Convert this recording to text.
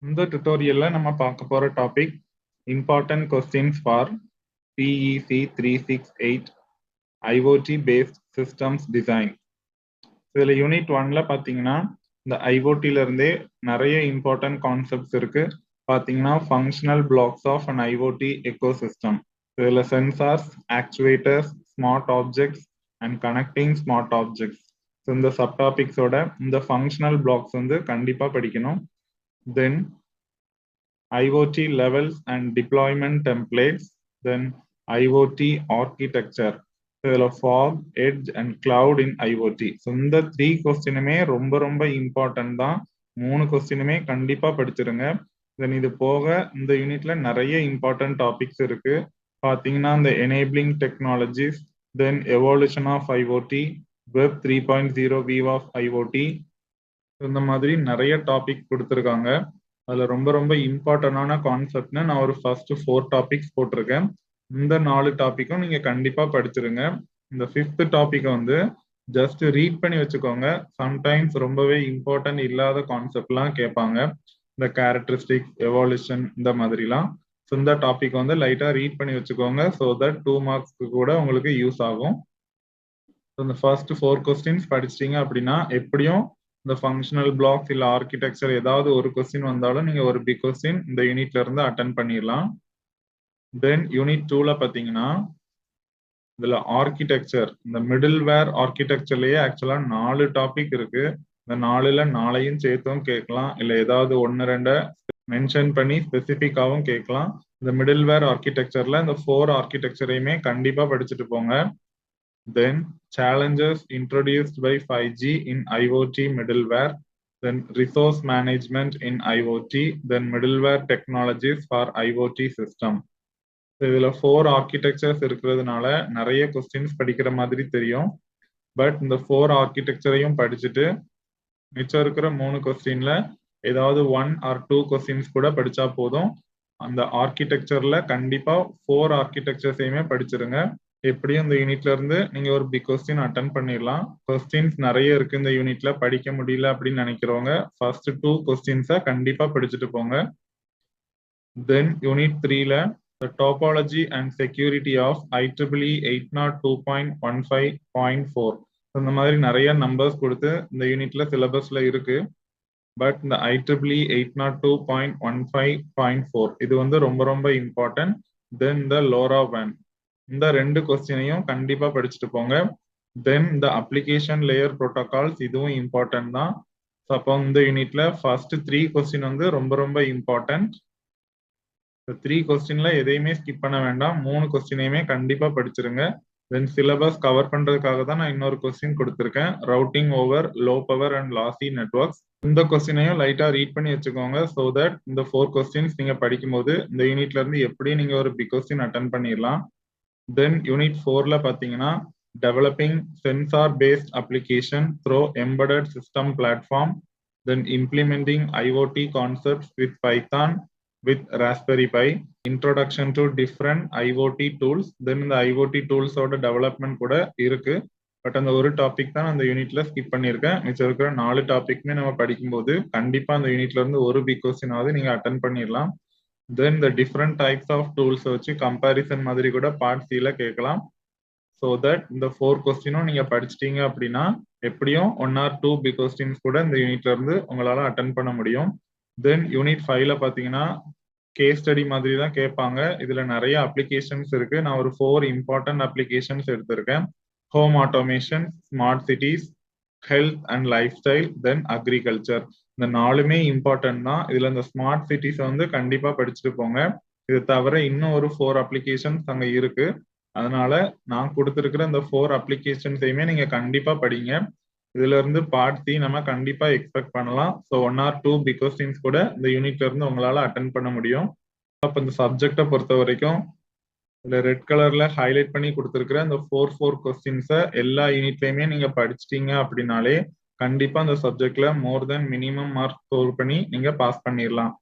இந்த tutorialல நம்ம பார்க்க போற topic important questions for PEC 368 IoT based systems design. இதுல யூனிட் 1ல பாத்தீங்கன்னா இந்த ஐஓடில இருந்தே நிறைய இம்பார்ட்டன்ட் கான்செப்ட்ஸ் இருக்கு. பாத்தீங்கன்னா functional blocks of an IoT ecosystem. இதுல sensors, actuators, smart objects and connecting smart objects. இந்த சப் டாபிக்ஸோட இந்த ஃபங்க்ஷனல் பிளாக்ஸ் வந்து கண்டிப்பா படிக்கணும். Then IoT levels and deployment templates, then IoT architecture, இதுல fog, edge and cloud in IoT. So இந்த 3 கொஸ்டினுமே ரொம்ப இம்பார்ட்டன்ட் தான். 3 கொஸ்டினுமே கண்டிப்பா படிச்சிருங்க. தென் இது போக இந்த யூனிட்ல நிறைய இம்பார்ட்டன்ட் டாபிக்ஸ் இருக்கு. பாத்தீங்கன்னா இந்த enabling technologies, then evolution of IoT, web 3.0 view of IoT, இந்த மாதிரி நிறைய டாபிக் கொடுத்துருக்காங்க. அதுல ரொம்ப இம்பார்ட்டன்டான கான்செப்ட்னு நான் ஒரு ஃபர்ஸ்ட் 4 டாபிக்ஸ் போட்டிருக்கேன். இந்த 4 டாபிக்கும் நீங்க கண்டிப்பா படிச்சிருங்க. இந்த 5th டாபிக் வந்து ஜஸ்ட் ரீட் பண்ணி வச்சுக்கோங்க. சம்டைம்ஸ் ரொம்பவே இம்பார்ட்டன்ட் இல்லாத கான்செப்ட்லாம் கேட்பாங்க. இந்த கேரக்டரிஸ்டிக்ஸ், எவால்யூஷன் இந்த மாதிரிலாம். ஸோ இந்த டாபிக் வந்து லைட்டா ரீட் பண்ணி வச்சுக்கோங்க. ஸோ தட் 2 மார்க்ஸ்க்கு கூட உங்களுக்கு யூஸ் ஆகும். இந்த ஃபர்ஸ்ட் 4 கொஸ்டின்ஸ் படிச்சிட்டீங்க அப்படின்னா எப்படியும் இந்த ஃபங்க்ஷனல் பிளாக்ஸ் இல்ல ஆர்கிடெக்சர் ஏதாவது ஒரு கொஸ்டின் வந்தாலும் நீங்க ஒரு பிக் கொஸ்டின் இந்த யூனிட்ல இருந்து அட்டென்ட் பண்ணிடலாம். தென் யூனிட் 2ல பாத்தீங்கன்னா இதுல ஆர்கிடெக்சர், இந்த மிடில் வேர் ஆர்கிடெக்சர்லயே ஆக்சுவலா 4 டாபிக் இருக்கு. இந்த 4ல 4ஐயும் சேர்த்தும் கேட்கலாம், இல்ல ஏதாவது 1-2 மென்ஷன் பண்ணி ஸ்பெசிபிக்காவும் கேட்கலாம். இந்த மிடில் வேர் ஆர்கிடெக்சர்ல இந்த 4 ஆர்கிடெக்சரையுமே கண்டிப்பா படிச்சுட்டு போங்க. Then challenges introduced by 5G in IoT middleware, then resource management in IoT, then middleware technologies for IoT system. இதுல 4 ஆர்கிடெக்சர்ஸ் இருக்கிறதுனால நிறைய கொஸ்டின்ஸ் படிக்கிற மாதிரி தெரியும். பட் இந்த 4 ஆர்கிடெக்சரையும் படிச்சுட்டு மிச்சம் இருக்கிற 3 கொஸ்டின்ல ஏதாவது 1 or 2 கொஸ்டின்ஸ் கூட படிச்சா போதும். அந்த ஆர்கிடெக்சர்ல கண்டிப்பா 4 ஆர்கிடெக்சர்ஸையுமே படிச்சிருங்க. எப்படியும் இந்த யூனிட்ல இருந்து நீங்க ஒரு பிக் கொஸ்டின் அட்டென்ட் பண்ணிடலாம். கொஸ்டின்ஸ் நிறைய இருக்கு இந்த யூனிட்ல, படிக்க முடியல அப்படின்னு நினைக்கிறவங்க ஃபர்ஸ்ட் 2 கொஸ்டின்ஸை கண்டிப்பா படிச்சுட்டு போங்க. தென் யூனிட் 3ல the topology and security of IEEE 802.15.4 இந்த மாதிரி நிறைய நம்பர்ஸ் கொடுத்து இந்த யூனிட்ல சிலபஸ்ல இருக்கு. பட் இந்த IEEE 802.15.4 இது வந்து ரொம்ப இம்பார்ட்டன்ட். தென் இந்த LoRaWAN, இந்த 2 கொஸ்டினையும் கண்டிப்பா படிச்சுட்டு போங்க. தென் இந்த அப்ளிகேஷன் லேயர் ப்ரோட்டோகால்ஸ், இதுவும் இம்பார்ட்டன்ட் தான். அப்போ இந்த யூனிட்ல ஃபர்ஸ்ட் 3 கொஸ்டின் வந்து ரொம்ப இம்பார்ட்டன்ட். 3 கொஸ்டின்ல எதையுமே ஸ்கிப் பண்ண வேண்டாம். 3 கொஸ்டினையுமே கண்டிப்பா படிச்சிருங்க. தென் சிலபஸ் கவர் பண்றதுக்காக தான் நான் இன்னொரு கொஸ்டின் கொடுத்துருக்கேன், routing over low power and lossy networks. இந்த கொஸ்டினையும் லைட்டா ரீட் பண்ணி வச்சுக்கோங்க. ஸோ தட் இந்த 4 கொஸ்டின்ஸ் நீங்க படிக்கும்போது இந்த யூனிட்ல இருந்து எப்படி நீங்க ஒரு பிக் கொஸ்டின் அட்டென்ட் பண்ணிடலாம். தென் யூனிட் 4ல பாத்தீங்கன்னா developing sensor based application through embedded system platform, then implementing IoT concepts with Python with Raspberry Pi, introduction to different IoT tools. Then இந்த IoT tools ஓட டெவலப்மெண்ட் கூட இருக்கு. பட் அந்த ஒரு topic தான் அந்த யூனிட்ல ஸ்கிப் பண்ணியிருக்கேன். மிச்சம் இருக்கிற 4 டாபிக்மே நம்ம படிக்கும்போது கண்டிப்பா அந்த யூனிட்ல இருந்து ஒரு பிக் கொஸ்டின் ஆகுது நீங்க அட்டென்ட் பண்ணிடலாம். தென் இந்த டிஃப்ரெண்ட் டைப்ஸ் ஆஃப் டூல்ஸ் வச்சு கம்பேரிசன் மாதிரி கூட பார்ட் சில கேட்கலாம். ஸோ தட் இந்த 4 கொஸ்டினும் நீங்க படிச்சிட்டீங்க அப்படின்னா எப்படியும் 1 or 2 பிக் கொஸ்டின்ஸ் கூட இந்த யூனிட்ல இருந்து உங்களால அட்டென்ட் பண்ண முடியும். தென் யூனிட் 5ல பாத்தீங்கன்னா கேஸ் ஸ்டடி மாதிரி தான் கேட்பாங்க. இதுல நிறைய அப்ளிகேஷன்ஸ் இருக்கு. நான் ஒரு 4 இம்பார்ட்டன்ட் அப்ளிகேஷன்ஸ் எடுத்திருக்கேன். Home automation, smart cities, health and life style, then agriculture. இந்த 4மே இம்பார்ட்டன்ட் தான். இதுல இந்த ஸ்மார்ட் சிட்டிஸ் வந்து கண்டிப்பா படிச்சுட்டு போங்க. இது தவிர இன்னும் ஒரு 4 அப்ளிகேஷன்ஸ் அங்க இருக்கு. அதனால நான் கொடுத்துருக்கிற இந்த 4 அப்ளிகேஷன்ஸையுமே நீங்க கண்டிப்பா படிங்க. இதுல இருந்து பார்ட் சி நம்ம கண்டிப்பா எக்ஸ்பெக்ட் பண்ணலாம். ஸோ 1 or 2 பிக் கொஸ்டின்ஸ் கூட இந்த யூனிட்ல இருந்து உங்களால அட்டென்ட் பண்ண முடியும். அப்போ இந்த சப்ஜெக்டை பொறுத்த வரைக்கும் இதுல ரெட் கலர்ல ஹைலைட் பண்ணி கொடுத்துருக்கிற இந்த 4 கொஸ்டின்ஸை எல்லா யூனிட்லயுமே நீங்க படிச்சிட்டீங்க அப்படின்னாலே கண்டிப்பா அந்த சப்ஜெக்ட்ல மோர் தென் மினிமம் மார்க் ஸ்கோர் பண்ணி நீங்க பாஸ் பண்ணிடலாம்.